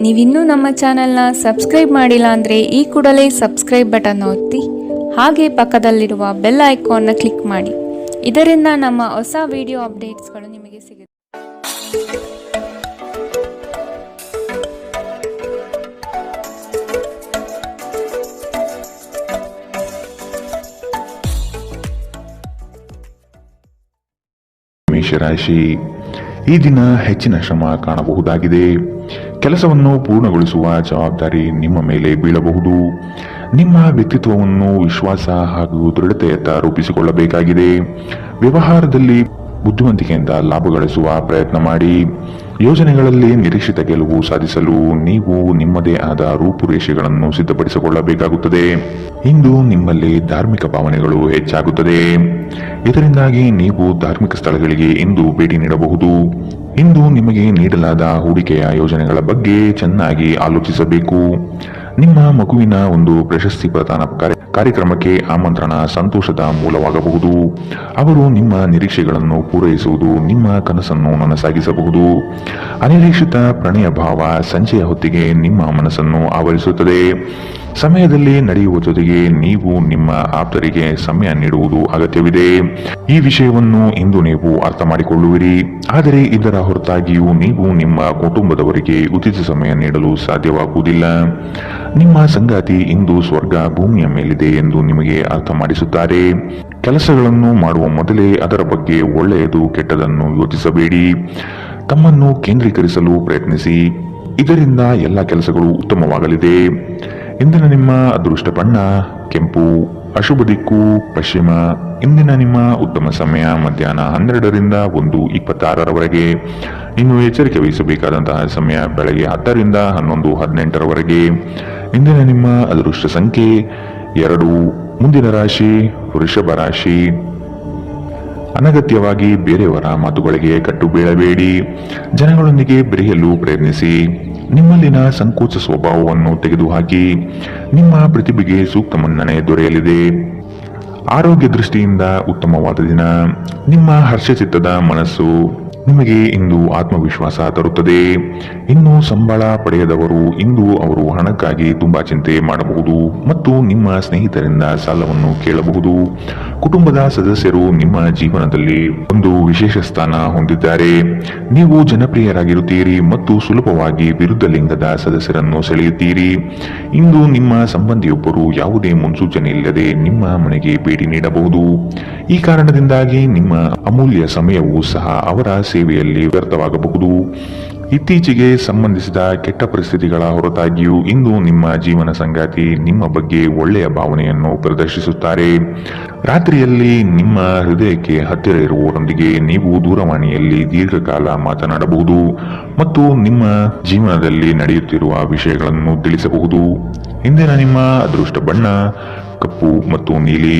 ನೀವಿನ್ನೂ ನಮ್ಮ ಚಾನೆಲ್ನ ಸಬ್ಸ್ಕ್ರೈಬ್ ಮಾಡಿಲ್ಲ ಅಂದರೆ ಈ ಕೂಡಲೇ ಸಬ್ಸ್ಕ್ರೈಬ್ ಬಟನ್ ಒತ್ತಿ ಹಾಗೆ ಪಕ್ಕದಲ್ಲಿರುವ ಬೆಲ್ ಐಕಾನ್ನ ಕ್ಲಿಕ್ ಮಾಡಿ. ಇದರಿಂದ ನಮ್ಮ ಹೊಸ ವಿಡಿಯೋ ಅಪ್ಡೇಟ್ಸ್ಗಳು ನಿಮಗೆ ಸಿಗುತ್ತೆ. ಮೇಷರಾಶಿ, ಈ ದಿನ ಹೆಚ್ಚಿನ ಶ್ರಮ ಕಾಣಬಹುದಾಗಿದೆ. ಕೆಲಸವನ್ನು ಪೂರ್ಣಗೊಳಿಸುವ ಜವಾಬ್ದಾರಿ ನಿಮ್ಮ ಮೇಲೆ ಬೀಳಬಹುದು. ನಿಮ್ಮ ವ್ಯಕ್ತಿತ್ವವನ್ನು ವಿಶ್ವಾಸ ಹಾಗೂ ದೃಢತೆಯತ್ತ ರೂಪಿಸಿಕೊಳ್ಳಬೇಕಾಗಿದೆ. ವ್ಯವಹಾರದಲ್ಲಿ ಬುದ್ಧಿವಂತಿಕೆಯಿಂದ ಲಾಭ ಗಳಿಸುವ ಪ್ರಯತ್ನ ಮಾಡಿ. ಯೋಜನೆಗಳಲ್ಲಿ ನಿರೀಕ್ಷಿತ ಗೆಲುವು ಸಾಧಿಸಲು ನೀವು ನಿಮ್ಮದೇ ಆದ ರೂಪುರೇಷೆಗಳನ್ನು ಸಿದ್ಧಪಡಿಸಿಕೊಳ್ಳಬೇಕಾಗುತ್ತದೆ. ಇಂದು ನಿಮ್ಮಲ್ಲಿ ಧಾರ್ಮಿಕ ಭಾವನೆಗಳು ಹೆಚ್ಚಾಗುತ್ತದೆ. ಇದರಿಂದಾಗಿ ನೀವು ಧಾರ್ಮಿಕ ಸ್ಥಳಗಳಿಗೆ ಇಂದು ಭೇಟಿ ನೀಡಬಹುದು. ಇಂದು ನಿಮಗೆ ನೀಡಲಾದ ಹೂಡಿಕೆಯ ಯೋಜನೆಗಳ ಬಗ್ಗೆ ಚೆನ್ನಾಗಿ ಆಲೋಚಿಸಬೇಕು. ನಿಮ್ಮ ಮಗುವಿನ ಒಂದು ಪ್ರಶಸ್ತಿ ಪ್ರದಾನ ಕಾರ್ಯಕ್ರಮಕ್ಕೆ ಆಮಂತ್ರಣ ಸಂತೋಷದ ಮೂಲವಾಗಬಹುದು. ಅವರು ನಿಮ್ಮ ನಿರೀಕ್ಷೆಗಳನ್ನು ಪೂರೈಸುವುದು ನಿಮ್ಮ ಕನಸನ್ನು ನನಸಾಗಿಸಬಹುದು. ಅನಿರೀಕ್ಷಿತ ಪ್ರಣಯ ಭಾವ ಸಂಜೆಯ ಹೊತ್ತಿಗೆ ನಿಮ್ಮ ಮನಸ್ಸನ್ನು ಆವರಿಸುತ್ತದೆ. ಸಮಯದಲ್ಲಿ ನಡೆಯುವ ಜೊತೆಗೆ ನೀವು ನಿಮ್ಮ ಆಪ್ತರಿಗೆ ಸಮಯ ನೀಡುವುದು ಅಗತ್ಯವಿದೆ. ಈ ವಿಷಯವನ್ನು ಇಂದು ನೀವು ಅರ್ಥ ಮಾಡಿಕೊಳ್ಳುವಿರಿ. ಆದರೆ ಇದರ ಹೊರತಾಗಿಯೂ ನೀವು ನಿಮ್ಮ ಕುಟುಂಬದವರಿಗೆ ಉಚಿತ ಸಮಯ ನೀಡಲು ಸಾಧ್ಯವಾಗುವುದಿಲ್ಲ. ನಿಮ್ಮ ಸಂಗಾತಿ ಇಂದು ಸ್ವರ್ಗ ಭೂಮಿಯ ಮೇಲಿದೆ ಎಂದು ನಿಮಗೆ ಅರ್ಥ ಮಾಡಿಸುತ್ತಾರೆ. ಕೆಲಸಗಳನ್ನು ಮಾಡುವ ಮೊದಲೇ ಅದರ ಬಗ್ಗೆ ಒಳ್ಳೆಯದು ಕೆಟ್ಟದನ್ನು ಯೋಚಿಸಬೇಡಿ. ತಮ್ಮನ್ನು ಕೇಂದ್ರೀಕರಿಸಲು ಪ್ರಯತ್ನಿಸಿ. ಇದರಿಂದ ಎಲ್ಲ ಕೆಲಸಗಳು ಉತ್ತಮವಾಗಲಿದೆ. ಇಂದಿನ ನಿಮ್ಮ ಅದೃಷ್ಟ ಬಣ್ಣ ಕೆಂಪು, ಅಶುಭ ದಿಕ್ಕು ಪಶ್ಚಿಮ. ಇಂದಿನ ನಿಮ್ಮ ಉತ್ತಮ ಸಮಯ ಮಧ್ಯಾಹ್ನ 12ರಿಂದ 1:26ರವರೆಗೆ. ಇನ್ನು ಎಚ್ಚರಿಕೆ ವಹಿಸಬೇಕಾದಂತಹ ಸಮಯ ಬೆಳಗ್ಗೆ 10ರಿಂದ 11:18ರವರೆಗೆ. ಇಂದಿನ ನಿಮ್ಮ ಅದೃಷ್ಟ ಸಂಖ್ಯೆ 2. ಮುಂದಿನ ರಾಶಿ ವೃಷಭ ರಾಶಿ. ಅನಗತ್ಯವಾಗಿ ಬೇರೆಯವರ ಮಾತುಗಳಿಗೆ ಕಟ್ಟು ಬೀಳಬೇಡಿ. ಜನಗಳೊಂದಿಗೆ ಬೆರೆಯಲು ಪ್ರಯತ್ನಿಸಿ. ನಿಮ್ಮಲ್ಲಿನ ಸಂಕೋಚ ಸ್ವಭಾವವನ್ನು ತೆಗೆದುಹಾಕಿ. ನಿಮ್ಮ ಪ್ರತಿಭೆಗೆ ಸೂಕ್ತ ಮನ್ನಣೆ ದೊರೆಯಲಿದೆ. ಆರೋಗ್ಯ ದೃಷ್ಟಿಯಿಂದ ಉತ್ತಮವಾದ ದಿನ. ನಿಮ್ಮ ಹರ್ಷಚಿತ್ತದ ಮನಸ್ಸು ನಿಮಗೆ ಇಂದು ಆತ್ಮವಿಶ್ವಾಸ ತರುತ್ತದೆ. ಇನ್ನು ಸಂಬಳ ಪಡೆಯದವರು ಇಂದು ಅವರು ಹಣಕ್ಕಾಗಿ ತುಂಬಾ ಚಿಂತೆ ಮಾಡಬಹುದು ಮತ್ತು ನಿಮ್ಮ ಸ್ನೇಹಿತರಿಂದ ಸಾಲವನ್ನು ಕೇಳಬಹುದು. ಕುಟುಂಬದ ಸದಸ್ಯರು ನಿಮ್ಮ ಜೀವನದಲ್ಲಿ ಒಂದು ವಿಶೇಷ ಸ್ಥಾನ ಹೊಂದಿದ್ದಾರೆ. ನೀವು ಜನಪ್ರಿಯರಾಗಿರುತ್ತೀರಿ ಮತ್ತು ಸುಲಭವಾಗಿ ವಿರುದ್ಧ ಲಿಂಗದ ಸದಸ್ಯರನ್ನು ಸೆಳೆಯುತ್ತೀರಿ. ಇಂದು ನಿಮ್ಮ ಸಂಬಂಧಿಯೊಬ್ಬರು ಯಾವುದೇ ಮುನ್ಸೂಚನೆ ಇಲ್ಲದೆ ನಿಮ್ಮ ಮನೆಗೆ ಭೇಟಿ ನೀಡಬಹುದು. ಈ ಕಾರಣದಿಂದಾಗಿ ನಿಮ್ಮ ಅಮೂಲ್ಯ ಸಮಯವೂ ಸಹ ಅವರ ಸೇವೆಯಲ್ಲಿ ವ್ಯರ್ಥವಾಗಬಹುದು. ಇತ್ತೀಚೆಗೆ ಸಂಬಂಧಿಸಿದ ಕೆಟ್ಟ ಪರಿಸ್ಥಿತಿಗಳ ಹೊರತಾಗಿಯೂ ಇಂದು ನಿಮ್ಮ ಜೀವನ ಸಂಗಾತಿ ನಿಮ್ಮ ಬಗ್ಗೆ ಒಳ್ಳೆಯ ಭಾವನೆಯನ್ನು ಪ್ರದರ್ಶಿಸುತ್ತಾರೆ. ರಾತ್ರಿಯಲ್ಲಿ ನಿಮ್ಮ ಹೃದಯಕ್ಕೆ ಹತ್ತಿರ ಇರುವವರೊಂದಿಗೆ ನೀವು ದೂರವಾಣಿಯಲ್ಲಿ ದೀರ್ಘಕಾಲ ಮಾತನಾಡಬಹುದು ಮತ್ತು ನಿಮ್ಮ ಜೀವನದಲ್ಲಿ ನಡೆಯುತ್ತಿರುವ ವಿಷಯಗಳನ್ನು ತಿಳಿಸಬಹುದು. ಇಂದಿನ ನಿಮ್ಮ ಅದೃಷ್ಟ ಬಣ್ಣ ಕಪ್ಪು ಮತ್ತು ನೀಲಿ,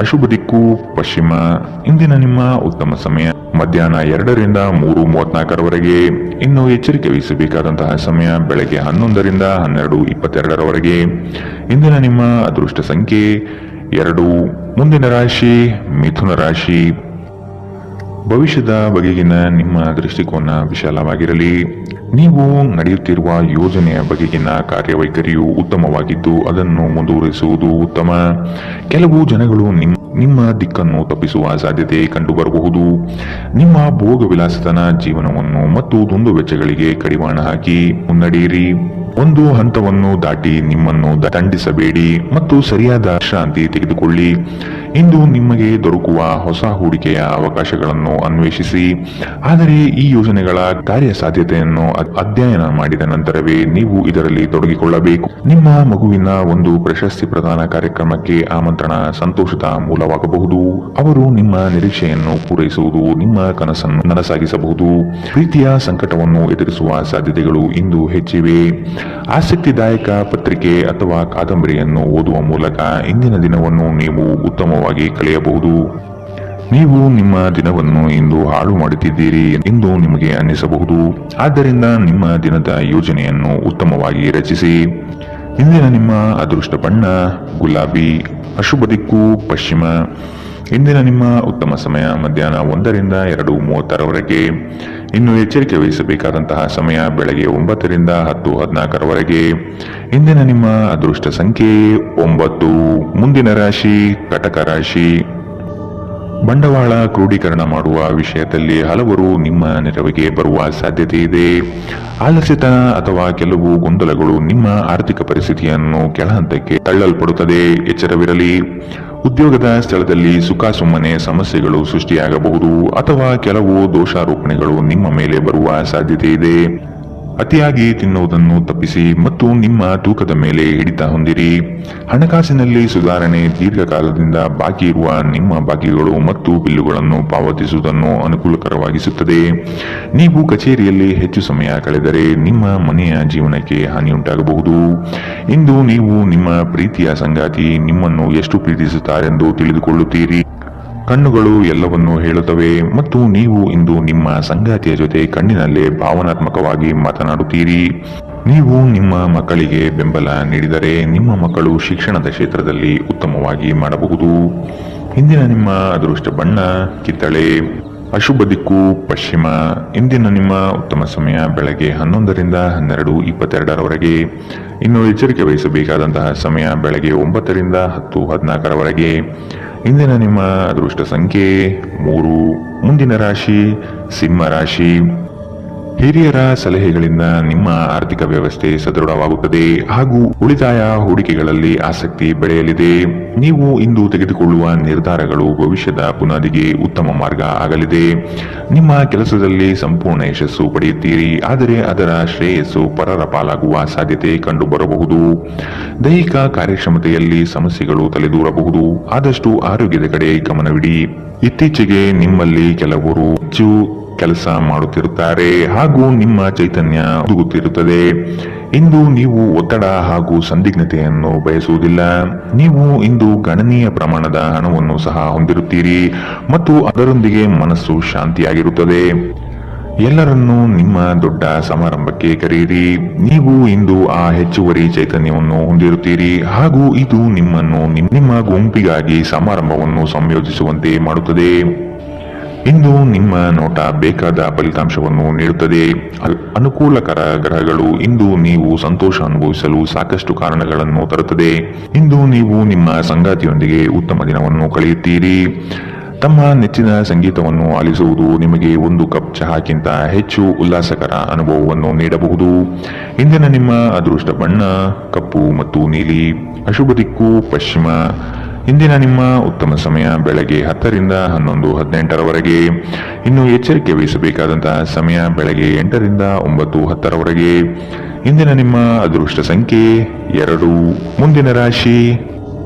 ಅಶುಭ ದಿಕ್ಕು ಪಶ್ಚಿಮ. ಇಂದಿನ ನಿಮ್ಮ ಉತ್ತಮ ಸಮಯ ಮಧ್ಯಾಹ್ನ 2ರಿಂದ 3:34ರವರೆಗೆ. ಇನ್ನು ಎಚ್ಚರಿಕೆ ವಹಿಸಬೇಕಾದಂತಹ ಸಮಯ ಬೆಳಗ್ಗೆ 11ರಿಂದ 12:22ರವರೆಗೆ. ಇಂದಿನ ನಿಮ್ಮ ಅದೃಷ್ಟ ಸಂಖ್ಯೆ 2. ಮುಂದಿನ ರಾಶಿ ಮಿಥುನ ರಾಶಿ. ಭವಿಷ್ಯದ ಬಗೆಗಿನ ನಿಮ್ಮ ದೃಷ್ಟಿಕೋನ ವಿಶಾಲವಾಗಿರಲಿ. ನೀವು ನಡೆಯುತ್ತಿರುವ ಯೋಜನೆಯ ಬಗೆಗಿನ ಕಾರ್ಯವೈಖರಿಯು ಉತ್ತಮವಾಗಿದ್ದು ಅದನ್ನು ಮುಂದುವರಿಸುವುದು ಉತ್ತಮ. ಕೆಲವು ಜನಗಳು ನಿಮ್ಮ ದಿಕ್ಕನ್ನು ತಪ್ಪಿಸುವ ಸಾಧ್ಯತೆ ಕಂಡುಬರಬಹುದು. ನಿಮ್ಮ ಭೋಗ ವಿಲಾಸತನ ಜೀವನವನ್ನು ಮತ್ತು ದುಂದು ವೆಚ್ಚಗಳಿಗೆ ಕಡಿವಾಣ ಹಾಕಿ ಮುನ್ನಡೆಯಿರಿ. ಒಂದು ಹಂತವನ್ನು ದಾಟಿ ನಿಮ್ಮನ್ನು ದಂಡಿಸಬೇಡಿ ಮತ್ತು ಸರಿಯಾದ ಶಾಂತಿ ತೆಗೆದುಕೊಳ್ಳಿ. ಇಂದು ನಿಮಗೆ ದೊರಕುವ ಹೊಸ ಹೂಡಿಕೆಯ ಅವಕಾಶಗಳನ್ನು ಅನ್ವೇಷಿಸಿ. ಆದರೆ ಈ ಯೋಜನೆಗಳ ಕಾರ್ಯಸಾಧ್ಯತೆಯನ್ನು ಅಧ್ಯಯನ ಮಾಡಿದ ನಂತರವೇ ನೀವು ಇದರಲ್ಲಿ ತೊಡಗಿಕೊಳ್ಳಬೇಕು. ನಿಮ್ಮ ಮಗುವಿನ ಒಂದು ಪ್ರಶಸ್ತಿ ಪ್ರದಾನ ಕಾರ್ಯಕ್ರಮಕ್ಕೆ ಆಮಂತ್ರಣ ಸಂತೋಷದ ಮೂಲವಾಗಬಹುದು. ಅವರು ನಿಮ್ಮ ನಿರೀಕ್ಷೆಯನ್ನು ಪೂರೈಸುವುದು ನಿಮ್ಮ ಕನಸನ್ನು ನನಸಾಗಿಸಬಹುದು. ಪ್ರೀತಿಯ ಸಂಕಟವನ್ನು ಎದುರಿಸುವ ಸಾಧ್ಯತೆಗಳು ಇಂದು ಹೆಚ್ಚಿವೆ. ಆಸಕ್ತಿದಾಯಕ ಪತ್ರಿಕೆ ಅಥವಾ ಕಾದಂಬರಿಯನ್ನು ಓದುವ ಮೂಲಕ ಇಂದಿನ ದಿನವನ್ನು ನೀವು ಉತ್ತಮವಾಗಿ ಕಳೆಯಬಹುದು. ನೀವು ನಿಮ್ಮ ದಿನವನ್ನು ಇಂದು ಹಾಳು ಮಾಡುತ್ತಿದ್ದೀರಿ ಎಂದು ನಿಮಗೆ ಅನ್ನಿಸಬಹುದು. ಆದ್ದರಿಂದ ನಿಮ್ಮ ದಿನದ ಯೋಜನೆಯನ್ನು ಉತ್ತಮವಾಗಿ ರಚಿಸಿ. ಇಂದಿನ ನಿಮ್ಮ ಅದೃಷ್ಟ ಬಣ್ಣ ಗುಲಾಬಿ, ಅಶುಭ ದಿಕ್ಕು ಪಶ್ಚಿಮ. ಇಂದಿನ ನಿಮ್ಮ ಉತ್ತಮ ಸಮಯ ಮಧ್ಯಾಹ್ನ 1ರಿಂದ 2:36ರವರೆಗೆ. ಇನ್ನು ಎಚ್ಚರಿಕೆ ವಹಿಸಬೇಕಾದಂತಹ ಸಮಯ ಬೆಳಗ್ಗೆ 9 ರಿಂದ 10:14 ಇಂದಿನ ನಿಮ್ಮ ಅದೃಷ್ಟ ಸಂಖ್ಯೆ 9. ಮುಂದಿನ ರಾಶಿ ಕಟಕ ರಾಶಿ. ಬಂಡವಾಳ ಕ್ರೋಢೀಕರಣ ಮಾಡುವ ವಿಷಯದಲ್ಲಿ ಹಲವರು ನಿಮ್ಮ ನೆರವಿಗೆ ಬರುವ ಸಾಧ್ಯತೆ ಇದೆ. ಆಲಸ್ಯತನ ಅಥವಾ ಕೆಲವು ಗೊಂದಲಗಳು ನಿಮ್ಮ ಆರ್ಥಿಕ ಪರಿಸ್ಥಿತಿಯನ್ನು ಕೆಳಹಂತಕ್ಕೆ ತಳ್ಳಲ್ಪಡುತ್ತದೆ. ಎಚ್ಚರವಿರಲಿ. ಉದ್ಯೋಗದ ಸ್ಥಳದಲ್ಲಿ ಸುಖಾಸುಮ್ಮನೆ ಸಮಸ್ಯೆಗಳು ಸೃಷ್ಟಿಯಾಗಬಹುದು ಅಥವಾ ಕೆಲವು ದೋಷಾರೋಪಣೆಗಳು ನಿಮ್ಮ ಮೇಲೆ ಬರುವ ಸಾಧ್ಯತೆ ಇದೆ. ಅತಿಯಾಗಿ ತಿನ್ನುವುದನ್ನು ತಪ್ಪಿಸಿ ಮತ್ತು ನಿಮ್ಮ ತೂಕದ ಮೇಲೆ ಹಿಡಿತ ಹೊಂದಿರಿ. ಹಣಕಾಸಿನಲ್ಲಿ ಸುಧಾರಣೆ. ದೀರ್ಘಕಾಲದಿಂದ ಬಾಕಿ ಇರುವ ನಿಮ್ಮ ಬಾಕಿಗಳು ಮತ್ತು ಬಿಲ್ಲುಗಳನ್ನು ಪಾವತಿಸುವುದನ್ನು ಅನುಕೂಲಕರವಾಗಿಸುತ್ತದೆ. ನೀವು ಕಚೇರಿಯಲ್ಲಿ ಹೆಚ್ಚು ಸಮಯ ಕಳೆದರೆ ನಿಮ್ಮ ಮನೆಯ ಜೀವನಕ್ಕೆ ಹಾನಿಯುಂಟಾಗಬಹುದು. ಇಂದು ನೀವು ನಿಮ್ಮ ಪ್ರೀತಿಯ ಸಂಗಾತಿ ನಿಮ್ಮನ್ನು ಎಷ್ಟು ಪ್ರೀತಿಸುತ್ತಾರೆಂದು ತಿಳಿದುಕೊಳ್ಳುತ್ತೀರಿ. ಕಣ್ಣುಗಳು ಎಲ್ಲವನ್ನೂ ಹೇಳುತ್ತವೆ ಮತ್ತು ನೀವು ಇಂದು ನಿಮ್ಮ ಸಂಗಾತಿಯ ಜೊತೆ ಕಣ್ಣಿನಲ್ಲೇ ಭಾವನಾತ್ಮಕವಾಗಿ ಮಾತನಾಡುತ್ತೀರಿ. ನೀವು ನಿಮ್ಮ ಮಕ್ಕಳಿಗೆ ಬೆಂಬಲ ನೀಡಿದರೆ ನಿಮ್ಮ ಮಕ್ಕಳು ಶಿಕ್ಷಣದ ಕ್ಷೇತ್ರದಲ್ಲಿ ಉತ್ತಮವಾಗಿ ಮಾಡಬಹುದು. ಇಂದಿನ ನಿಮ್ಮ ಅದೃಷ್ಟ ಬಣ್ಣ ಕಿತ್ತಳೆ. ಅಶುಭ ದಿಕ್ಕು ಪಶ್ಚಿಮ. ಇಂದಿನ ನಿಮ್ಮ ಉತ್ತಮ ಸಮಯ ಬೆಳಗ್ಗೆ 11 ರಿಂದ 12:22. ಇನ್ನು ಎಚ್ಚರಿಕೆ ವಹಿಸಬೇಕಾದಂತಹ ಸಮಯ ಬೆಳಗ್ಗೆ 9 ರಿಂದ 10:14. ಇಂದಿನ ನಿಮ್ಮ ಅದೃಷ್ಟ ಸಂಖ್ಯೆ 3. ಮುಂದಿನ ರಾಶಿ ಸಿಂಹ ರಾಶಿ. ಹಿರಿಯರ ಸಲಹೆಗಳಿಂದ ನಿಮ್ಮ ಆರ್ಥಿಕ ವ್ಯವಸ್ಥೆ ಸದೃಢವಾಗುತ್ತದೆ ಹಾಗೂ ಉಳಿತಾಯ ಹೂಡಿಕೆಗಳಲ್ಲಿ ಆಸಕ್ತಿ ಬೆಳೆಯಲಿದೆ. ನೀವು ಇಂದು ತೆಗೆದುಕೊಳ್ಳುವ ನಿರ್ಧಾರಗಳು ಭವಿಷ್ಯದ ಬುನಾದಿಗೆ ಉತ್ತಮ ಮಾರ್ಗ ಆಗಲಿದೆ. ನಿಮ್ಮ ಕೆಲಸದಲ್ಲಿ ಸಂಪೂರ್ಣ ಯಶಸ್ಸು ಪಡೆಯುತ್ತೀರಿ, ಆದರೆ ಅದರ ಶ್ರೇಯಸ್ಸು ಪರರ ಪಾಲಾಗುವ ಸಾಧ್ಯತೆ ಕಂಡುಬರಬಹುದು. ದೈಹಿಕ ಕಾರ್ಯಕ್ಷಮತೆಯಲ್ಲಿ ಸಮಸ್ಯೆಗಳು ತಲೆದೂರಬಹುದು. ಆದಷ್ಟು ಆರೋಗ್ಯದ ಕಡೆ ಗಮನವಿಡಿ. ಇತ್ತೀಚೆಗೆ ನಿಮ್ಮಲ್ಲಿ ಕೆಲವರು ಹೆಚ್ಚು ಕೆಲಸ ಮಾಡುತ್ತಿರುತ್ತಾರೆ ಹಾಗೂ ನಿಮ್ಮ ಚೈತನ್ಯ ಹುದುಗುತ್ತಿರುತ್ತದೆ. ಇಂದು ನೀವು ಒತ್ತಡ ಹಾಗೂ ಸಂದಿಗ್ಧತೆಯನ್ನು ಬಯಸುವುದಿಲ್ಲ. ನೀವು ಇಂದು ಗಣನೀಯ ಪ್ರಮಾಣದ ಹಣವನ್ನು ಸಹ ಹೊಂದಿರುತ್ತೀರಿ ಮತ್ತು ಅದರೊಂದಿಗೆ ಮನಸ್ಸು ಶಾಂತಿಯಾಗಿರುತ್ತದೆ. ಎಲ್ಲರನ್ನೂ ನಿಮ್ಮ ದೊಡ್ಡ ಸಮಾರಂಭಕ್ಕೆ ಕರೆಯಿರಿ. ನೀವು ಇಂದು ಆ ಹೆಚ್ಚುವರಿ ಚೈತನ್ಯವನ್ನು ಹೊಂದಿರುತ್ತೀರಿ ಹಾಗೂ ಇದು ನಿಮ್ಮನ್ನು ನಿಮ್ಮ ಗುಂಪಿಗಾಗಿ ಸಮಾರಂಭವನ್ನು ಸಂಯೋಜಿಸುವಂತೆ ಮಾಡುತ್ತದೆ. ಇಂದು ನಿಮ್ಮ ನೋಟ ಬೇಕಾದ ಫಲಿತಾಂಶವನ್ನು ನೀಡುತ್ತದೆ. ಅನುಕೂಲಕರ ಗ್ರಹಗಳು ಇಂದು ನೀವು ಸಂತೋಷ ಅನುಭವಿಸಲು ಸಾಕಷ್ಟು ಕಾರಣಗಳನ್ನು ತರುತ್ತದೆ. ಇಂದು ನೀವು ನಿಮ್ಮ ಸಂಗಾತಿಯೊಂದಿಗೆ ಉತ್ತಮ ದಿನವನ್ನು ಕಳೆಯುತ್ತೀರಿ. ತಮ್ಮ ನೆಚ್ಚಿನ ಸಂಗೀತವನ್ನು ಆಲಿಸುವುದು ನಿಮಗೆ 1 ಕಪ್ ಚಹಾಕ್ಕಿಂತ ಹೆಚ್ಚು ಉಲ್ಲಾಸಕರ ಅನುಭವವನ್ನು ನೀಡಬಹುದು. ಇಂದಿನ ನಿಮ್ಮ ಅದೃಷ್ಟ ಬಣ್ಣ ಕಪ್ಪು ಮತ್ತು ನೀಲಿ. ಅಶುಭ ದಿಕ್ಕು ಪಶ್ಚಿಮ. ಇಂದಿನ ನಿಮ್ಮ ಉತ್ತಮ ಸಮಯ ಬೆಳಗ್ಗೆ 10 ರಿಂದ 11:18. ಇನ್ನು ಎಚ್ಚರಿಕೆ ವಹಿಸಬೇಕಾದಂತಹ ಸಮಯ ಬೆಳಗ್ಗೆ 8 ರಿಂದ 9:10. ಇಂದಿನ ನಿಮ್ಮ ಅದೃಷ್ಟ ಸಂಖ್ಯೆ 2. ಮುಂದಿನ ರಾಶಿ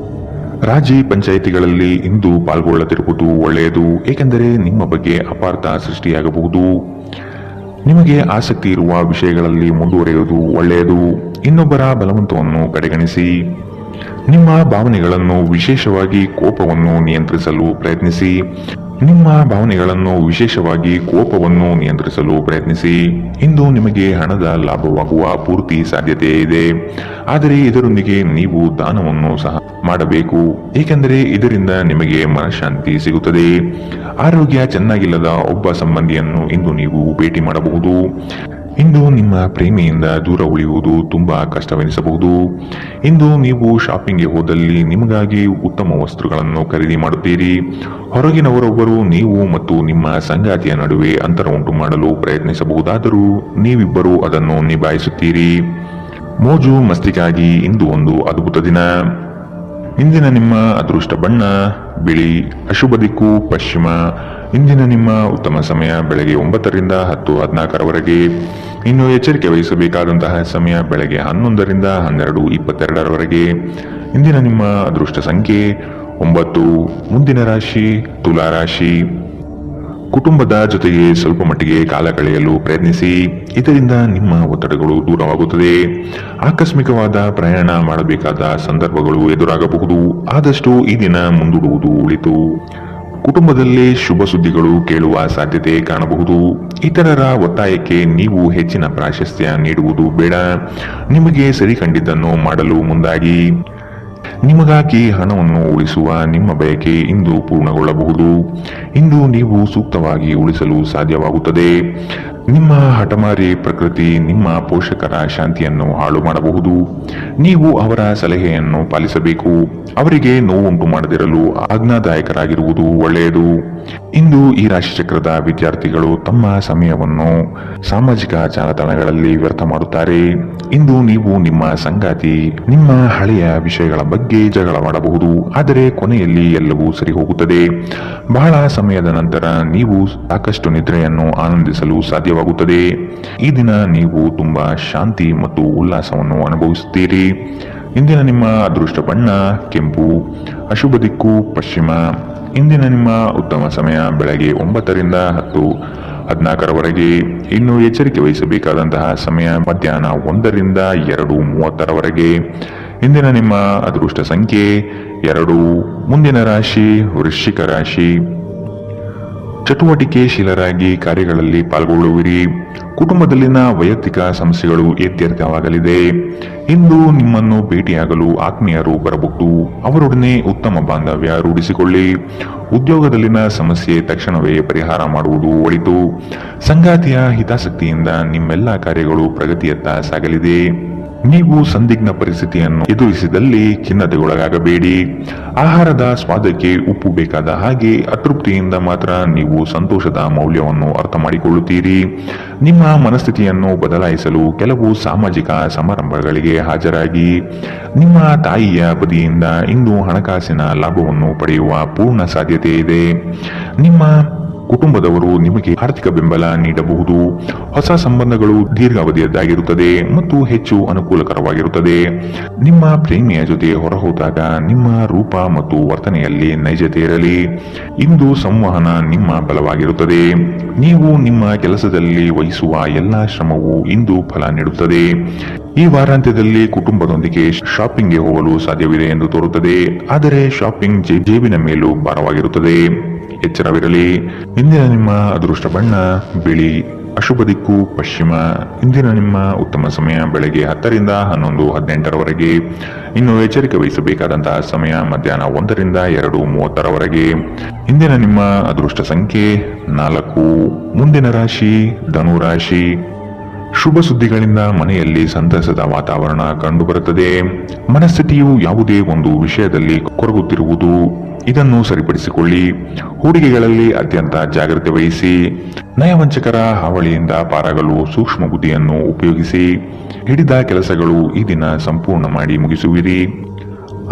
ರಾಜಿ ಪಂಚಾಯಿತಿಗಳಲ್ಲಿ ಇಂದು ಪಾಲ್ಗೊಳ್ಳದಿರುವುದು ಒಳ್ಳೆಯದು, ಏಕೆಂದರೆ ನಿಮ್ಮ ಬಗ್ಗೆ ಅಪಾರ್ಥ ಸೃಷ್ಟಿಯಾಗಬಹುದು. ನಿಮಗೆ ಆಸಕ್ತಿ ಇರುವ ವಿಷಯಗಳಲ್ಲಿ ಮುಂದುವರಿಯುವುದು ಒಳ್ಳೆಯದು. ಇನ್ನೊಬ್ಬರ ಬಲವಂತವನ್ನು ಕಡೆಗಣಿಸಿ. ನಿಮ್ಮ ಭಾವನೆಗಳನ್ನು ವಿಶೇಷವಾಗಿ ಕೋಪವನ್ನು ನಿಯಂತ್ರಿಸಲು ಪ್ರಯತ್ನಿಸಿ. ಇಂದು ನಿಮಗೆ ಹಣದ ಲಾಭವಾಗುವ ಪೂರ್ತಿ ಸಾಧ್ಯತೆ ಇದೆ, ಆದರೆ ಇದರೊಂದಿಗೆ ನೀವು ದಾನವನ್ನು ಸಹ ಮಾಡಬೇಕು, ಏಕೆಂದರೆ ಇದರಿಂದ ನಿಮಗೆ ಮನಃಶಾಂತಿ ಸಿಗುತ್ತದೆ. ಆರೋಗ್ಯ ಚೆನ್ನಾಗಿಲ್ಲದ ಒಬ್ಬ ಸಂಬಂಧಿಯನ್ನು ಇಂದು ನೀವು ಭೇಟಿ ಮಾಡಬಹುದು. ಇಂದು ನಿಮ್ಮ ಪ್ರೇಮಿಯಿಂದ ದೂರ ಉಳಿಯುವುದು ತುಂಬಾ ಕಷ್ಟವೆನಿಸಬಹುದು. ಇಂದು ನೀವು ಶಾಪಿಂಗ್ಗೆ ಹೋದಲ್ಲಿ ನಿಮಗಾಗಿ ಉತ್ತಮ ವಸ್ತುಗಳನ್ನು ಖರೀದಿ ಮಾಡುತ್ತೀರಿ. ಹೊರಗಿನವರೊಬ್ಬರು ನೀವು ಮತ್ತು ನಿಮ್ಮ ಸಂಗಾತಿಯ ನಡುವೆ ಅಂತರ ಉಂಟು ಮಾಡಲು ಪ್ರಯತ್ನಿಸಬಹುದಾದರೂ ನೀವಿಬ್ಬರು ಅದನ್ನು ನಿಭಾಯಿಸುತ್ತೀರಿ. ಮೋಜು ಮಸ್ತಿಗಾಗಿ ಇಂದು ಒಂದು ಅದ್ಭುತ ದಿನ. ಇಂದಿನ ನಿಮ್ಮ ಅದೃಷ್ಟ ಬಣ್ಣ ಬಿಳಿ. ಅಶುಭ ದಿಕ್ಕು ಪಶ್ಚಿಮ. ಇಂದಿನ ನಿಮ್ಮ ಉತ್ತಮ ಸಮಯ ಬೆಳಗ್ಗೆ 9 ರಿಂದ 10:14. ಇನ್ನು ಎಚ್ಚರಿಕೆ ವಹಿಸಬೇಕಾದಂತಹ ಸಮಯ ಬೆಳಗ್ಗೆ 11 ರಿಂದ 12:22. ಇಂದಿನ ನಿಮ್ಮ ಅದೃಷ್ಟ ಸಂಖ್ಯೆ 9. ಮುಂದಿನ ರಾಶಿ ತುಲಾ ರಾಶಿ. ಕುಟುಂಬದ ಜೊತೆಗೆ ಸ್ವಲ್ಪ ಮಟ್ಟಿಗೆ ಕಾಲ ಕಳೆಯಲು ಪ್ರಯತ್ನಿಸಿ. ಇದರಿಂದ ನಿಮ್ಮ ಒತ್ತಡಗಳು ದೂರವಾಗುತ್ತದೆ. ಆಕಸ್ಮಿಕವಾದ ಪ್ರಯಾಣ ಮಾಡಬೇಕಾದ ಸಂದರ್ಭಗಳು ಎದುರಾಗಬಹುದು. ಆದಷ್ಟು ಈ ದಿನ ಮುಂದೂಡುವುದು ಒಳಿತು. ಕುಟುಂಬದಲ್ಲಿ ಶುಭ ಸುದ್ದಿಗಳು ಕೇಳುವ ಸಾಧ್ಯತೆ ಕಾಣಬಹುದು. ಇತರರ ಒತ್ತಾಯಕ್ಕೆ ನೀವು ಹೆಚ್ಚಿನ ಪ್ರಾಶಸ್ತ್ಯ ನೀಡುವುದು ಬೇಡ. ನಿಮಗೆ ಸರಿ ಕಂಡಿದ್ದನ್ನು ಮಾಡಲು ಮುಂದಾಗಿ. ನಿಮಗಾಗಿ ಹಣವನ್ನು ಉಳಿಸುವ ನಿಮ್ಮ ಬಯಕೆ ಇಂದು ಪೂರ್ಣಗೊಳ್ಳಬಹುದು. ಇಂದು ನೀವು ಸೂಕ್ತವಾಗಿ ಉಳಿಸಲು ಸಾಧ್ಯವಾಗುತ್ತದೆ. ನಿಮ್ಮ ಹಠಮಾರಿ ಪ್ರಕೃತಿ ನಿಮ್ಮ ಪೋಷಕರ ಶಾಂತಿಯನ್ನು ಹಾಳು ಮಾಡಬಹುದು. ನೀವು ಅವರ ಸಲಹೆಯನ್ನು ಪಾಲಿಸಬೇಕು. ಅವರಿಗೆ ನೋವುಂಟು ಮಾಡದಿರಲು ಆಜ್ಞಾದಾಯಕರಾಗಿರುವುದು ಒಳ್ಳೆಯದು. ಇಂದು ಈ ರಾಶಿಚಕ್ರದ ವಿದ್ಯಾರ್ಥಿಗಳು ತಮ್ಮ ಸಮಯವನ್ನು ಸಾಮಾಜಿಕ ಜಾಲತಾಣಗಳಲ್ಲಿ ವ್ಯರ್ಥ ಮಾಡುತ್ತಾರೆ. ಇಂದು ನೀವು ನಿಮ್ಮ ಸಂಗಾತಿ ನಿಮ್ಮ ಹಳೆಯ ವಿಷಯಗಳ ಬಗ್ಗೆ ಜಗಳವಾಡಬಹುದು, ಆದರೆ ಕೊನೆಯಲ್ಲಿ ಎಲ್ಲವೂ ಸರಿ ಹೋಗುತ್ತದೆ. ಬಹಳ ಸಮಯದ ನಂತರ ನೀವು ಸಾಕಷ್ಟು ನಿದ್ರೆಯನ್ನು ಆನಂದಿಸಲು ಸಾಧ್ಯವಾಗುತ್ತದೆ. ಈ ದಿನ ನೀವು ತುಂಬಾ ಶಾಂತಿ ಮತ್ತು ಉಲ್ಲಾಸವನ್ನು ಅನುಭವಿಸುತ್ತೀರಿ. ಇಂದಿನ ನಿಮ್ಮ ಅದೃಷ್ಟ ಬಣ್ಣ ಕೆಂಪು, ಅಶುಭ ದಿಕ್ಕು ಪಶ್ಚಿಮ. ಇಂದಿನ ನಿಮ್ಮ ಉತ್ತಮ ಸಮಯ ಬೆಳಗ್ಗೆ 9 ರಿಂದ 10:14 ಇನ್ನು ಎಚ್ಚರಿಕೆ ವಹಿಸಬೇಕಾದಂತಹ ಸಮಯ ಮಧ್ಯಾಹ್ನ 1 ರಿಂದ 2:30 ಇಂದಿನ ನಿಮ್ಮ ಅದೃಷ್ಟ ಸಂಖ್ಯೆ 2. ಮುಂದಿನ ರಾಶಿ ವೃಶ್ಚಿಕ ರಾಶಿ. ಚಟುವಟಿಕೆಶೀಲರಾಗಿ ಕಾರ್ಯಗಳಲ್ಲಿ ಪಾಲ್ಗೊಳ್ಳುವಿರಿ. ಕುಟುಂಬದಲ್ಲಿನ ವೈಯಕ್ತಿಕ ಸಮಸ್ಯೆಗಳು ಇತ್ಯರ್ಥವಾಗಲಿದೆ. ಇಂದು ನಿಮ್ಮನ್ನು ಭೇಟಿಯಾಗಲು ಆತ್ಮೀಯರು ಬರಬಹುದು. ಅವರೊಡನೆ ಉತ್ತಮ ಬಾಂಧವ್ಯ ರೂಢಿಸಿಕೊಳ್ಳಿ. ಉದ್ಯೋಗದಲ್ಲಿನ ಸಮಸ್ಯೆ ತಕ್ಷಣವೇ ಪರಿಹಾರ ಮಾಡುವುದು ಒಳಿತು. ಸಂಗಾತಿಯ ಹಿತಾಸಕ್ತಿಯಿಂದ ನಿಮ್ಮೆಲ್ಲ ಕಾರ್ಯಗಳು ಪ್ರಗತಿಯತ್ತ ಸಾಗಲಿದೆ. ನೀವು ಸಂದಿಗ್ಧ ಪರಿಸ್ಥಿತಿಯನ್ನು ಎದುರಿಸಿದಲ್ಲಿ ಖಿನ್ನತೆಗೊಳಗಾಗಬೇಡಿ. ಆಹಾರದ ಸ್ವಾದಕ್ಕೆ ಉಪ್ಪು ಬೇಕಾದ ಹಾಗೆ ಅತೃಪ್ತಿಯಿಂದ ಮಾತ್ರ ನೀವು ಸಂತೋಷದ ಮೌಲ್ಯವನ್ನು ಅರ್ಥ ಮಾಡಿಕೊಳ್ಳುತ್ತೀರಿ. ನಿಮ್ಮ ಮನಸ್ಥಿತಿಯನ್ನು ಬದಲಾಯಿಸಲು ಕೆಲವು ಸಾಮಾಜಿಕ ಸಮಾರಂಭಗಳಿಗೆ ಹಾಜರಾಗಿ. ನಿಮ್ಮ ತಾಯಿಯ ಬದಿಯಿಂದ ಇಂದು ಹಣಕಾಸಿನ ಲಾಭವನ್ನು ಪಡೆಯುವ ಪೂರ್ಣ ಸಾಧ್ಯತೆ ಇದೆ. ನಿಮ್ಮ ಕುಟುಂಬದವರು ನಿಮಗೆ ಆರ್ಥಿಕ ಬೆಂಬಲ ನೀಡಬಹುದು. ಹೊಸ ಸಂಬಂಧಗಳು ದೀರ್ಘಾವಧಿಯದ್ದಾಗಿರುತ್ತದೆ ಮತ್ತು ಹೆಚ್ಚು ಅನುಕೂಲಕರವಾಗಿರುತ್ತದೆ. ನಿಮ್ಮ ಪ್ರೇಮಿಯ ಜೊತೆ ಹೊರಹೋದಾಗ ನಿಮ್ಮ ರೂಪ ಮತ್ತು ವರ್ತನೆಯಲ್ಲಿ ನೈಜತೆ ಇರಲಿ. ಇಂದು ಸಂವಹನ ನಿಮ್ಮ ಬಲವಾಗಿರುತ್ತದೆ. ನೀವು ನಿಮ್ಮ ಕೆಲಸದಲ್ಲಿ ವಹಿಸುವ ಎಲ್ಲಾ ಶ್ರಮವು ಇಂದು ಫಲ ನೀಡುತ್ತದೆ. ಈ ವಾರಾಂತ್ಯದಲ್ಲಿ ಕುಟುಂಬದೊಂದಿಗೆ ಶಾಪಿಂಗ್ಗೆ ಹೋಗಲು ಸಾಧ್ಯವಿದೆ ಎಂದು ತೋರುತ್ತದೆ, ಆದರೆ ಶಾಪಿಂಗ್ ಜೇಬಿನ ಮೇಲೂ ಭಾರವಾಗಿರುತ್ತದೆ. ಎಚ್ಚರವಿರಲಿ. ಇಂದಿನ ನಿಮ್ಮ ಅದೃಷ್ಟ ಬಣ್ಣ ಬಿಳಿ, ಅಶುಭ ದಿಕ್ಕು ಪಶ್ಚಿಮ. ಇಂದಿನ ನಿಮ್ಮ ಉತ್ತಮ ಸಮಯ ಬೆಳಗ್ಗೆ 10 ರಿಂದ 11:18 ಇನ್ನು ಎಚ್ಚರಿಕೆ ವಹಿಸಬೇಕಾದಂತಹ ಸಮಯ ಮಧ್ಯಾಹ್ನ 1 ರಿಂದ 2:30 ಇಂದಿನ ನಿಮ್ಮ ಅದೃಷ್ಟ ಸಂಖ್ಯೆ 4. ಮುಂದಿನ ರಾಶಿ ಧನು ರಾಶಿ. ಶುಭ ಸುದ್ದಿಗಳಿಂದ ಮನೆಯಲ್ಲಿ ಸಂತಸದ ವಾತಾವರಣ ಕಂಡುಬರುತ್ತದೆ. ಮನಸ್ಥಿತಿಯು ಯಾವುದೇ ಒಂದು ವಿಷಯದಲ್ಲಿ ಕೊರಗುತ್ತಿರುವುದು, ಇದನ್ನು ಸರಿಪಡಿಸಿಕೊಳ್ಳಿ. ಹೂಡಿಕೆಗಳಲ್ಲಿ ಅತ್ಯಂತ ಜಾಗ್ರತೆ ವಹಿಸಿ. ನಯವಂಚಕರ ಹಾವಳಿಯಿಂದ ಪಾರಾಗಲು ಸೂಕ್ಷ್ಮ ಬುದ್ಧಿಯನ್ನು ಉಪಯೋಗಿಸಿ. ಹಿಡಿದ ಕೆಲಸಗಳು ಈ ದಿನ ಸಂಪೂರ್ಣ ಮಾಡಿ ಮುಗಿಸುವಿರಿ.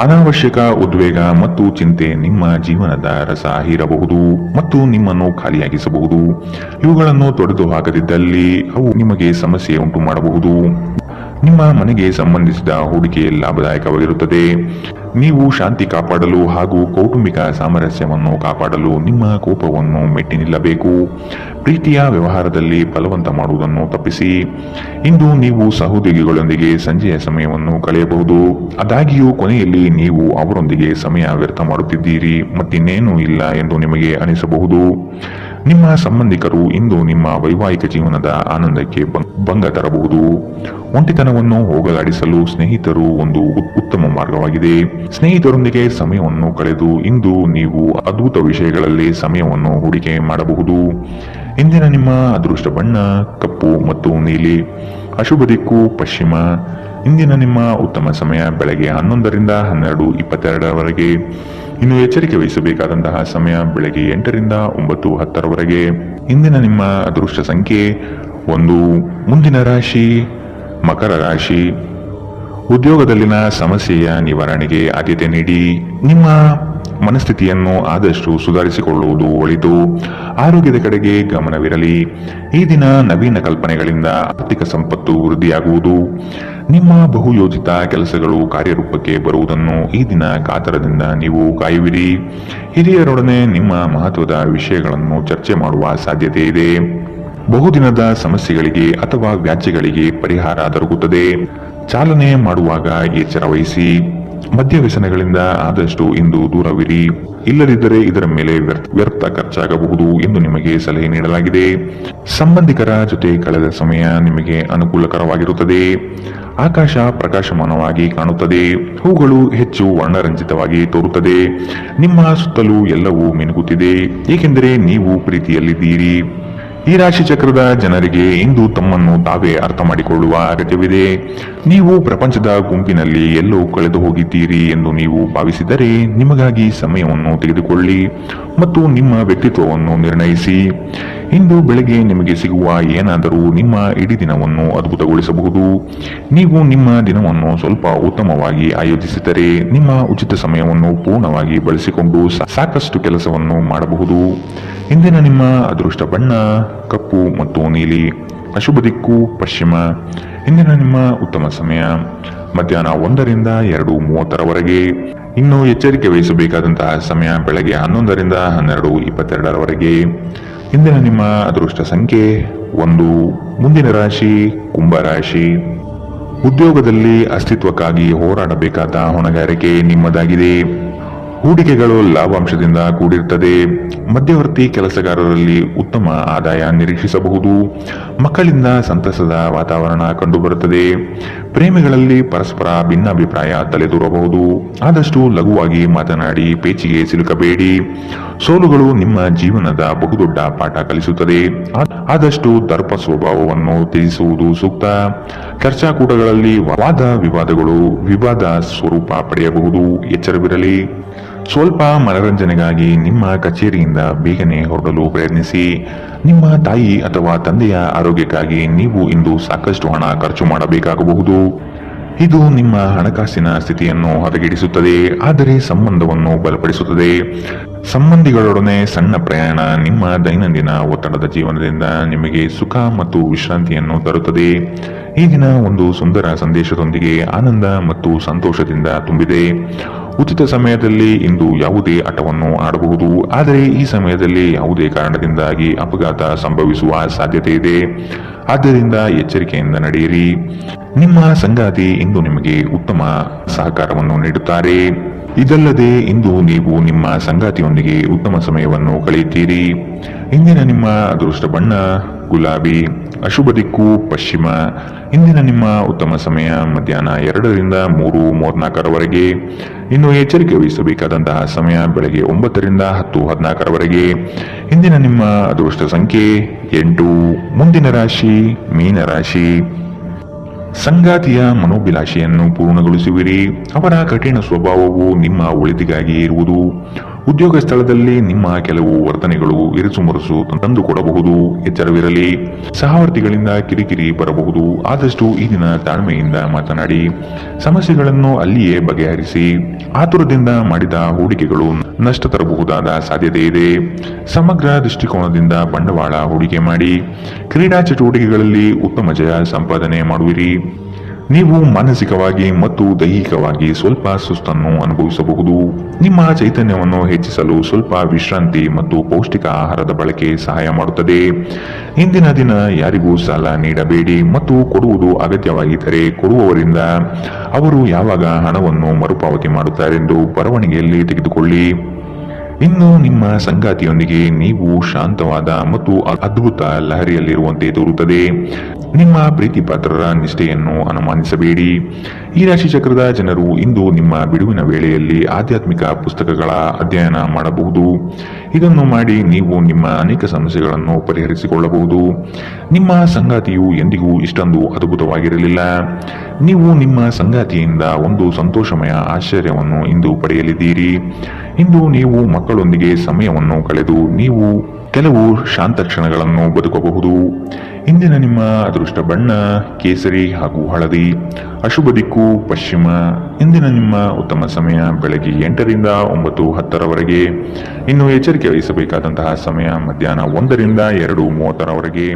ಅನಾವಶ್ಯಕ ಉದ್ವೇಗ ಮತ್ತು ಚಿಂತೆ ನಿಮ್ಮ ಜೀವನದ ರಸ ಹೀರಬಹುದು ಮತ್ತು ನಿಮ್ಮನ್ನು ಖಾಲಿಯಾಗಿಸಬಹುದು. ಇವುಗಳನ್ನು ತೊಡೆದು ಹಾಕದಿದ್ದಲ್ಲಿ ಅವು ನಿಮಗೆ ಸಮಸ್ಯೆ ಉಂಟು ಮಾಡಬಹುದು. ನಿಮ್ಮ ಮನೆಗೆ ಸಂಬಂಧಿಸಿದ ಹೂಡಿಕೆ ಲಾಭದಾಯಕವಾಗಿರುತ್ತದೆ. ನೀವು ಶಾಂತಿ ಕಾಪಾಡಲು ಹಾಗೂ ಕೌಟುಂಬಿಕ ಸಾಮರಸ್ಯವನ್ನು ಕಾಪಾಡಲು ನಿಮ್ಮ ಕೋಪವನ್ನು ಮೆಟ್ಟಿ ನಿಲ್ಲಬೇಕು. ಪ್ರೀತಿಯ ವ್ಯವಹಾರದಲ್ಲಿ ಬಲವಂತ ಮಾಡುವುದನ್ನು ತಪ್ಪಿಸಿ. ಇಂದು ನೀವು ಸಹೋದ್ಯೋಗಿಗಳೊಂದಿಗೆ ಸಂಜೆಯ ಸಮಯವನ್ನು ಕಳೆಯಬಹುದು. ಆದಾಗ್ಯೂ ಕೊನೆಯಲ್ಲಿ ನೀವು ಅವರೊಂದಿಗೆ ಸಮಯ ವ್ಯರ್ಥ ಮಾಡುತ್ತಿದ್ದೀರಿ ಮತ್ತಿನ್ನೇನೂ ಇಲ್ಲ ಎಂದು ನಿಮಗೆ ಅನಿಸಬಹುದು. ನಿಮ್ಮ ಸಂಬಂಧಿಕರು ಇಂದು ನಿಮ್ಮ ವೈವಾಹಿಕ ಜೀವನದ ಆನಂದಕ್ಕೆ ಭಂಗ ತರಬಹುದು. ಒಂಟಿತನವನ್ನು ಹೋಗಲಾಡಿಸಲು ಸ್ನೇಹಿತರು ಒಂದು ಉತ್ತಮ ಮಾರ್ಗವಾಗಿದೆ. ಸ್ನೇಹಿತರೊಂದಿಗೆ ಸಮಯವನ್ನು ಕಳೆದು ಇಂದು ನೀವು ಅದ್ಭುತ ವಿಷಯಗಳಲ್ಲಿ ಸಮಯವನ್ನು ಹೂಡಿಕೆ ಮಾಡಬಹುದು. ಇಂದಿನ ನಿಮ್ಮ ಅದೃಷ್ಟ ಬಣ್ಣ ಕಪ್ಪು ಮತ್ತು ನೀಲಿ, ಅಶುಭ ದಿಕ್ಕು ಪಶ್ಚಿಮ. ಇಂದಿನ ನಿಮ್ಮ ಉತ್ತಮ ಸಮಯ ಬೆಳಗ್ಗೆ 11 ರಿಂದ 12:22 ಇನ್ನು ಎಚ್ಚರಿಕೆ ವಹಿಸಬೇಕಾದಂತಹ ಸಮಯ ಬೆಳಗ್ಗೆ 8 ರಿಂದ 9:10 ಇಂದಿನ ನಿಮ್ಮ ಅದೃಷ್ಟ ಸಂಖ್ಯೆ 1. ಮುಂದಿನ ರಾಶಿ ಮಕರ ರಾಶಿ. ಉದ್ಯೋಗದಲ್ಲಿನ ಸಮಸ್ಯೆಯ ನಿವಾರಣೆಗೆ ಆದ್ಯತೆ ನೀಡಿ. ನಿಮ್ಮ ಮನಸ್ಥಿತಿಯನ್ನು ಆದಷ್ಟು ಸುಧಾರಿಸಿಕೊಳ್ಳುವುದು ಒಳಿತು. ಆರೋಗ್ಯದ ಕಡೆಗೆ ಗಮನವಿರಲಿ. ಈ ದಿನ ನವೀನ ಕಲ್ಪನೆಗಳಿಂದ ಆರ್ಥಿಕ ಸಂಪತ್ತು ವೃದ್ಧಿಯಾಗುವುದು. ನಿಮ್ಮ ಬಹುಯೋಜಿತ ಕೆಲಸಗಳು ಕಾರ್ಯರೂಪಕ್ಕೆ ಬರುವುದನ್ನು ಈ ದಿನ ಕಾತರದಿಂದ ನೀವು ಕಾಯುವಿರಿ. ಹಿರಿಯರೊಡನೆ ನಿಮ್ಮ ಮಹತ್ವದ ವಿಷಯಗಳನ್ನು ಚರ್ಚೆ ಮಾಡುವ ಸಾಧ್ಯತೆ ಇದೆ. ಬಹುದಿನದ ಸಮಸ್ಯೆಗಳಿಗೆ ಅಥವಾ ವ್ಯಾಜ್ಯಗಳಿಗೆ ಪರಿಹಾರ ದೊರಕುತ್ತದೆ. ಚಾಲನೆ ಮಾಡುವಾಗ ಎಚ್ಚರ ವಹಿಸಿ. ಮದ್ಯ ವ್ಯಸನಗಳಿಂದ ಆದಷ್ಟು ಇಂದು ದೂರವಿರಿ. ಇಲ್ಲದಿದ್ದರೆ ಇದರ ಮೇಲೆ ವ್ಯರ್ಥ ಖರ್ಚಾಗಬಹುದು ಎಂದು ನಿಮಗೆ ಸಲಹೆ ನೀಡಲಾಗಿದೆ. ಸಂಬಂಧಿಕರ ಜೊತೆ ಕಳೆದ ಸಮಯ ನಿಮಗೆ ಅನುಕೂಲಕರವಾಗಿರುತ್ತದೆ. ಆಕಾಶ ಪ್ರಕಾಶಮಾನವಾಗಿ ಕಾಣುತ್ತದೆ. ಹೂಗಳು ಹೆಚ್ಚು ವರ್ಣರಂಜಿತವಾಗಿ ತೋರುತ್ತದೆ. ನಿಮ್ಮ ಸುತ್ತಲೂ ಎಲ್ಲವೂ ಮಿನುಗುತ್ತಿದೆ, ಏಕೆಂದರೆ ನೀವು ಪ್ರೀತಿಯಲ್ಲಿದ್ದೀರಿ. ಈ ರಾಶಿ ಚಕ್ರದ ಜನರಿಗೆ ಇಂದು ತಮ್ಮನ್ನು ತಾವೇ ಅರ್ಥ ಮಾಡಿಕೊಳ್ಳುವ ಅಗತ್ಯವಿದೆ. ನೀವು ಪ್ರಪಂಚದ ಗುಂಪಿನಲ್ಲಿ ಎಲ್ಲೋ ಕಳೆದು ಹೋಗಿದ್ದೀರಿ ಎಂದು ನೀವು ಭಾವಿಸಿದರೆ ನಿಮಗಾಗಿ ಸಮಯವನ್ನು ತೆಗೆದುಕೊಳ್ಳಿ ಮತ್ತು ನಿಮ್ಮ ವ್ಯಕ್ತಿತ್ವವನ್ನು ನಿರ್ಣಯಿಸಿ. ಇಂದು ಬೆಳಗ್ಗೆ ನಿಮಗೆ ಸಿಗುವ ಏನಾದರೂ ನಿಮ್ಮ ಇಡೀ ದಿನವನ್ನು ಅದ್ಭುತಗೊಳಿಸಬಹುದು. ನೀವು ನಿಮ್ಮ ದಿನವನ್ನು ಸ್ವಲ್ಪ ಉತ್ತಮವಾಗಿ ಆಯೋಜಿಸಿದರೆ ನಿಮ್ಮ ಉಚಿತ ಸಮಯವನ್ನು ಪೂರ್ಣವಾಗಿ ಬಳಸಿಕೊಂಡು ಸಾಕಷ್ಟು ಕೆಲಸವನ್ನು ಮಾಡಬಹುದು. ಇಂದಿನ ನಿಮ್ಮ ಅದೃಷ್ಟ ಬಣ್ಣ ಕಪ್ಪು ಮತ್ತು ನೀಲಿ. ಅಶುಭ ದಿಕ್ಕು ಪಶ್ಚಿಮ. ಇಂದಿನ ನಿಮ್ಮ ಉತ್ತಮ ಸಮಯ ಮಧ್ಯಾಹ್ನ 1ರಿಂದ 2:30ರವರೆಗೆ. ಇನ್ನು ಎಚ್ಚರಿಕೆ ವಹಿಸಬೇಕಾದಂತಹ ಸಮಯ ಬೆಳಗ್ಗೆ 11ರಿಂದ 12:22ರವರೆಗೆ. ಇಂದಿನ ನಿಮ್ಮ ಅದೃಷ್ಟ ಸಂಖ್ಯೆ 1. ಮುಂದಿನ ರಾಶಿ ಕುಂಭರಾಶಿ. ಉದ್ಯೋಗದಲ್ಲಿ ಅಸ್ತಿತ್ವಕ್ಕಾಗಿ ಹೋರಾಡಬೇಕಾದ ಹೊಣೆಗಾರಿಕೆ ನಿಮ್ಮದಾಗಿದೆ. ಹೂಡಿಕೆಗಳು ಲಾಭಾಂಶದಿಂದ ಕೂಡಿರುತ್ತದೆ. ಮಧ್ಯವರ್ತಿ ಕೆಲಸಗಾರರಲ್ಲಿ ಉತ್ತಮ ಆದಾಯ ನಿರೀಕ್ಷಿಸಬಹುದು. ಮಕ್ಕಳಿಂದ ಸಂತಸದ ವಾತಾವರಣ ಕಂಡುಬರುತ್ತದೆ. ಪ್ರೇಮಿಗಳಲ್ಲಿ ಪರಸ್ಪರ ಭಿನ್ನಾಭಿಪ್ರಾಯ ತಲೆದೂರಬಹುದು. ಆದಷ್ಟು ಲಘುವಾಗಿ ಮಾತನಾಡಿ ಪೇಚಿಗೆ ಸಿಲುಕಬೇಡಿ. ಸೋಲುಗಳು ನಿಮ್ಮ ಜೀವನದ ಬಹುದೊಡ್ಡ ಪಾಠ ಕಲಿಸುತ್ತದೆ. ಆದಷ್ಟು ದರ್ಪ ಸ್ವಭಾವವನ್ನು ತ್ಯಜಿಸುವುದು ಸೂಕ್ತ. ಚರ್ಚಾಕೂಟಗಳಲ್ಲಿ ವಾದ ವಿವಾದಗಳು ವಿವಾದ ಸ್ವರೂಪ ಪಡೆಯಬಹುದು. ಎಚ್ಚರವಿರಲಿ. ಸ್ವಲ್ಪ ಮನರಂಜನೆಗಾಗಿ ನಿಮ್ಮ ಕಚೇರಿಯಿಂದ ಬೇಗನೆ ಹೊರಡಲು ಪ್ರಯತ್ನಿಸಿ. ನಿಮ್ಮ ತಾಯಿ ಅಥವಾ ತಂದೆಯ ಆರೋಗ್ಯಕ್ಕಾಗಿ ನೀವು ಇಂದು ಸಾಕಷ್ಟು ಹಣ ಖರ್ಚು ಮಾಡಬೇಕಾಗಬಹುದು. ಇದು ನಿಮ್ಮ ಹಣಕಾಸಿನ ಸ್ಥಿತಿಯನ್ನು ಹದಗೆಡಿಸುತ್ತದೆ, ಆದರೆ ಸಂಬಂಧವನ್ನು ಬಲಪಡಿಸುತ್ತದೆ. ಸಂಬಂಧಿಗಳೊಡನೆ ಸಣ್ಣ ಪ್ರಯಾಣ ನಿಮ್ಮ ದೈನಂದಿನ ಒತ್ತಡದ ಜೀವನದಿಂದ ನಿಮಗೆ ಸುಖ ಮತ್ತು ವಿಶ್ರಾಂತಿಯನ್ನು ತರುತ್ತದೆ. ಈ ದಿನ ಒಂದು ಸುಂದರ ಸಂದೇಶದೊಂದಿಗೆ ಆನಂದ ಮತ್ತು ಸಂತೋಷದಿಂದ ತುಂಬಿದೆ. ಉಚಿತ ಸಮಯದಲ್ಲಿ ಇಂದು ಯಾವುದೇ ಆಟವನ್ನು ಆಡಬಹುದು, ಆದರೆ ಈ ಸಮಯದಲ್ಲಿ ಯಾವುದೇ ಕಾರಣದಿಂದಾಗಿ ಅಪಘಾತ ಸಂಭವಿಸುವ ಸಾಧ್ಯತೆ ಇದೆ. ಆದ್ದರಿಂದ ಎಚ್ಚರಿಕೆಯಿಂದ ನಡೆಯಿರಿ. ನಿಮ್ಮ ಸಂಗಾತಿ ಇಂದು ನಿಮಗೆ ಉತ್ತಮ ಸಹಕಾರವನ್ನು ನೀಡುತ್ತಾರೆ. ಇದಲ್ಲದೆ ಇಂದು ನೀವು ನಿಮ್ಮ ಸಂಗಾತಿಯೊಂದಿಗೆ ಉತ್ತಮ ಸಮಯವನ್ನು ಕಳೆಯುತ್ತೀರಿ. ಇಂದಿನ ನಿಮ್ಮ ಅದೃಷ್ಟ ಬಣ್ಣ ಗುಲಾಬಿ. ಅಶುಭ ದಿಕ್ಕು ಪಶ್ಚಿಮ. ಇಂದಿನ ನಿಮ್ಮ ಉತ್ತಮ ಸಮಯ ಮಧ್ಯಾಹ್ನ 2ರಿಂದ 3:34ರವರೆಗೆ. ಇನ್ನು ಎಚ್ಚರಿಕೆ ವಹಿಸಬೇಕಾದಂತಹ ಸಮಯ ಬೆಳಗ್ಗೆ 9ರಿಂದ 10:14ರವರೆಗೆ. ಇಂದಿನ ನಿಮ್ಮ ಅದೃಷ್ಟ ಸಂಖ್ಯೆ 8. ಮುಂದಿನ ರಾಶಿ ಮೀನರಾಶಿ. ಸಂಗಾತಿಯ ಮನೋಭಿಲಾಷೆಯನ್ನು ಪೂರ್ಣಗೊಳಿಸುವಿರಿ. ಅವರ ಕಠಿಣ ಸ್ವಭಾವವು ನಿಮ್ಮ ಒಳಿತಿಗಾಗಿ ಇರುವುದು. ಉದ್ಯೋಗ ಸ್ಥಳದಲ್ಲಿ ನಿಮ್ಮ ಕೆಲವು ವರ್ತನೆಗಳು ಇರಿಸುಮುರುಸು ತಂದುಕೊಡಬಹುದು. ಎಚ್ಚರವಿರಲಿ. ಸಹವರ್ತಿಗಳಿಂದ ಕಿರಿಕಿರಿ ಬರಬಹುದು. ಆದಷ್ಟು ಈ ದಿನ ತಾಳ್ಮೆಯಿಂದ ಮಾತನಾಡಿ ಸಮಸ್ಯೆಗಳನ್ನು ಅಲ್ಲಿಯೇ ಬಗೆಹರಿಸಿ. ಆತುರದಿಂದ ಮಾಡಿದ ಹೂಡಿಕೆಗಳು ನಷ್ಟ ತರಬಹುದಾದ ಸಾಧ್ಯತೆ ಇದೆ. ಸಮಗ್ರ ದೃಷ್ಟಿಕೋನದಿಂದ ಬಂಡವಾಳ ಹೂಡಿಕೆ ಮಾಡಿ. ಕ್ರೀಡಾ ಚಟುವಟಿಕೆಗಳಲ್ಲಿ ಉತ್ತಮ ಜಯ ಸಂಪಾದನೆ ಮಾಡುವಿರಿ. ನೀವು ಮಾನಸಿಕವಾಗಿ ಮತ್ತು ದೈಹಿಕವಾಗಿ ಸ್ವಲ್ಪ ಸುಸ್ತನ್ನು ಅನುಭವಿಸಬಹುದು. ನಿಮ್ಮ ಚೈತನ್ಯವನ್ನು ಹೆಚ್ಚಿಸಲು ಸ್ವಲ್ಪ ವಿಶ್ರಾಂತಿ ಮತ್ತು ಪೌಷ್ಟಿಕ ಆಹಾರದ ಬಳಕೆ ಸಹಾಯ ಮಾಡುತ್ತದೆ. ಇಂದಿನ ದಿನ ಯಾರಿಗೂ ಸಾಲ ನೀಡಬೇಡಿ ಮತ್ತು ಕೊಡುವುದು ಅಗತ್ಯವಾಗಿದ್ದರೆ ಕೊಡುವವರಿಂದ ಅವರು ಯಾವಾಗ ಹಣವನ್ನು ಮರುಪಾವತಿ ಮಾಡುತ್ತಾರೆಂದು ಬರವಣಿಗೆಯಲ್ಲಿ ತೆಗೆದುಕೊಳ್ಳಿ. ಇನ್ನು ನಿಮ್ಮ ಸಂಗಾತಿಯೊಂದಿಗೆ ನೀವು ಶಾಂತವಾದ ಮತ್ತು ಅದ್ಭುತ ಲಹರಿಯಲ್ಲಿರುವಂತೆ ತೋರುತ್ತದೆ. ನಿಮ್ಮ ಪ್ರೀತಿ ಪಾತ್ರರ ನಿಷ್ಠೆಯನ್ನು ಅನುಮಾನಿಸಬೇಡಿ. ಈ ರಾಶಿ ಚಕ್ರದ ಜನರು ಇಂದು ನಿಮ್ಮ ಬಿಡುವಿನ ವೇಳೆಯಲ್ಲಿ ಆಧ್ಯಾತ್ಮಿಕ ಪುಸ್ತಕಗಳ ಅಧ್ಯಯನ ಮಾಡಬಹುದು. ಇದನ್ನು ಮಾಡಿ ನೀವು ನಿಮ್ಮ ಅನೇಕ ಸಮಸ್ಯೆಗಳನ್ನು ಪರಿಹರಿಸಿಕೊಳ್ಳಬಹುದು. ನಿಮ್ಮ ಸಂಗಾತಿಯು ಎಂದಿಗೂ ಇಷ್ಟೊಂದು ಅದ್ಭುತವಾಗಿರಲಿಲ್ಲ. ನೀವು ನಿಮ್ಮ ಸಂಗಾತಿಯಿಂದ ಒಂದು ಸಂತೋಷಮಯ ಆಶ್ಚರ್ಯವನ್ನು ಇಂದು ಪಡೆಯಲಿದ್ದೀರಿ. ಇಂದು ನೀವು ಮಕ್ಕಳೊಂದಿಗೆ ಸಮಯವನ್ನು ಕಳೆದು ನೀವು ಕೆಲವು ಶಾಂತ ಕ್ಷಣಗಳನ್ನು ಬದುಕಬಹುದು. ಇಂದಿನ ನಿಮ್ಮ ಅದೃಷ್ಟ ಬಣ್ಣ ಕೇಸರಿ ಹಾಗೂ ಹಳದಿ. ಅಶುಭ ದಿಕ್ಕು ಪಶ್ಚಿಮ. ಇಂದಿನ ನಿಮ್ಮ ಉತ್ತಮ ಸಮಯ ಬೆಳಗ್ಗೆ 8ರಿಂದ 9:10ರವರೆಗೆ. ಇನ್ನು ಎಚ್ಚರಿಕೆ ವಹಿಸಬೇಕಾದಂತಹ ಸಮಯ ಮಧ್ಯಾಹ್ನ 1ರಿಂದ 2:30ರವರೆಗೆ.